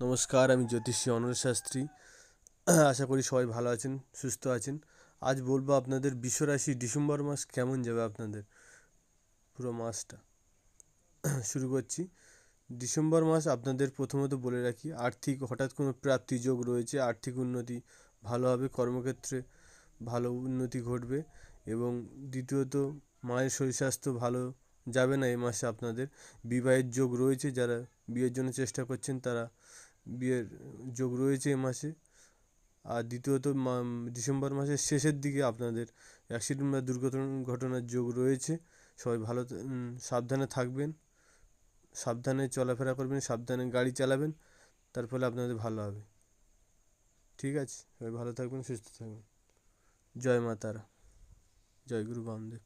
নমস্কার, আমি জ্যোতিষী অনল শাস্ত্রী। আশা করি সবাই ভালো আছেন, সুস্থ আছেন। আজ বলবো আপনাদের বিশ্বরাশি ডিসেম্বর মাস কেমন যাবে আপনাদের পুরো মাসটা। শুরু করছি। ডিসেম্বর মাস আপনাদের প্রথমত বলে রাখি, আর্থিক হঠাৎ কোনো প্রাপ্তি যোগ রয়েছে, আর্থিক উন্নতি ভালো হবে, কর্মক্ষেত্রে ভালো উন্নতি ঘটবে। এবং দ্বিতীয়ত মায়ের শরীর স্বাস্থ্য ভালো যাবে না এই মাসে আপনাদের। বিবাহের যোগ রয়েছে, যারা বিয়ের জন্য চেষ্টা করছেন তারা বিয়ের যোগ রয়েছে এ মাসে। আর দ্বিতীয়ত ডিসেম্বর মাসের শেষের দিকে আপনাদের অ্যাক্সিডেন্ট বা দুর্ঘটনার যোগ রয়েছে। সবাই ভালো সাবধানে থাকবেন, সাবধানে চলাফেরা করবেন, সাবধানে গাড়ি চালাবেন, তার ফলে আপনাদের ভালো হবে। ঠিক আছে, সবাই ভালো থাকবেন, সুস্থ থাকবেন। জয় মা তারা, জয় গুরু বামদেব।